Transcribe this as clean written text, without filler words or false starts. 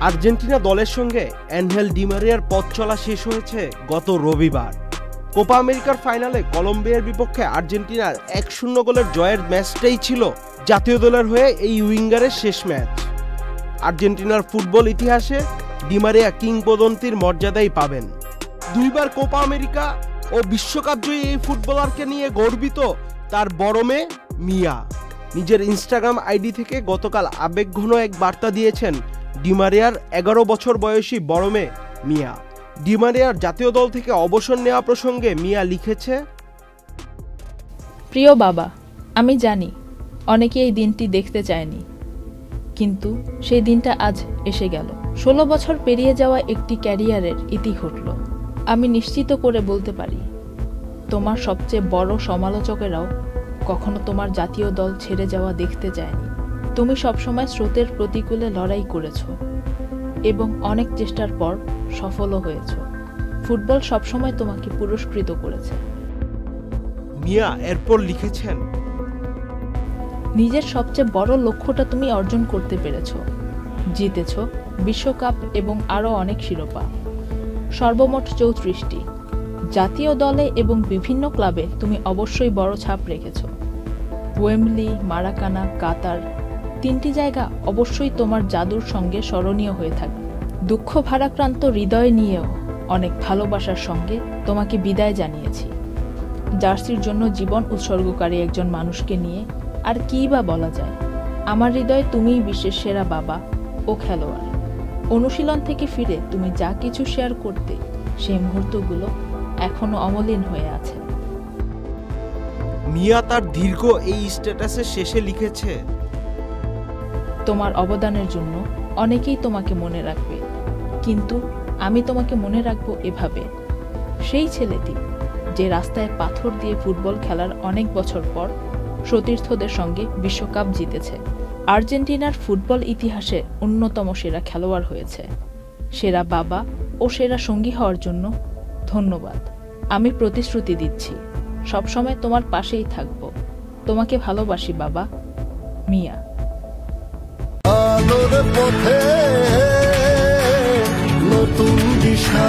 Argentina দলের সঙ্গে Ángel D মারিয়ার পথ চলা শেষ হয়েছে গত রবিবার। কোপা আমেরিকার ফাইনালে কলম্বিয়ার বিপক্ষে আর্জেন্টিনার 1-0 গোলের জয়ের ম্যাচটাই ছিল জাতীয় দলের হয়ে এই উইঙ্গারের শেষ ম্যাচ। আর্জেন্টিনার ফুটবল ইতিহাসে ডি মারিয়া কিংবদন্তির মর্যাদাই পাবেন। দুইবার কোপা আমেরিকা ও বিশ্বকাপ জয়ী এই ফুটবলারকে নিয়ে গর্বিত তার বড় মেয়ে মিয়া। নিজের ইনস্টাগ্রাম আইডি থেকে গতকাল আবেগঘন এক বার্তা দিয়েছেন ডি মারিয়ার 11 বছর বয়সী বড় মেয়ে মিয়া। ডি মারিয়ার জাতীয় দল থেকে অবসর নেওয়া প্রসঙ্গে মিয়া লিখেছে, প্রিয় বাবা, আমি জানি অনেকে এই দিনটি দেখতে চায়নি, কিন্তু সেই দিনটা আজ এসে গেল। 16 বছর পেরিয়ে যাওয়া একটি ক্যারিয়ারের ইতি ঘটল। আমি নিশ্চিত করে বলতে পারি, তোমার সবচেয়ে বড় সমালোচকেরাও কখনো তোমার জাতীয় দল ছেড়ে যাওয়া দেখতে চায়নি। তুমি সবসময় স্রোতের প্রতিকূলে লড়াই করেছ এবং অনেক চেষ্টার পর সফলও হয়েছ। ফুটবল সবসময় তোমাকে পুরস্কৃত করেছে। মিয়া এরপর লিখেছেন, নিজের সবচেয়ে বড় লক্ষ্যটা তুমি অর্জন করতে পেরেছ। জিতেছ বিশ্বকাপ এবং আরও অনেক শিরোপা, সর্বমোট 34টি। জাতীয় দলে এবং বিভিন্ন ক্লাবে তুমি অবশ্যই বড় ছাপ রেখেছ। ওয়েম্বলি, মারাকানা, কাতার, 3টি জায়গা অবশ্যই তোমার জাদুর সঙ্গে স্মরণীয় হয়ে থাকবে। দুঃখ ভারাক্রান্ত হৃদয় নিয়েও অনেক ভালোবাসার সঙ্গে তোমাকে বিদায় জানিয়েছি। জার্সির জন্য জীবন উৎসর্গকারী একজন মানুষকে নিয়ে আর কী বা বলা যায়। আমার হৃদয়ে তুমিই বিশ্বের সেরা বাবা ও খেলোয়াড়। অনুশীলন থেকে ফিরে তুমি যা কিছু শেয়ার করতে, সেই মুহূর্তগুলো এখনো অমলিন হয়ে আছে। মিয়া তার দীর্ঘ এই স্ট্যাটাসের শেষে লিখেছে, তোমার অবদানের জন্য অনেকেই তোমাকে মনে রাখবে, কিন্তু আমি তোমাকে মনে রাখবো এভাবে, সেই ছেলেটি যে রাস্তায় পাথর দিয়ে ফুটবল খেলার অনেক বছর পর সতীর্থদের সঙ্গে বিশ্বকাপ জিতেছে। আর্জেন্টিনার ফুটবল ইতিহাসে অন্যতম সেরা খেলোয়াড় হয়েছে। সেরা বাবা ও সেরা সঙ্গী হওয়ার জন্য ধন্যবাদ। আমি প্রতিশ্রুতি দিচ্ছি, সবসময় তোমার পাশেই থাকবো। তোমাকে ভালোবাসি বাবা। মিয়া। আলোর পথে নতুন দিশা।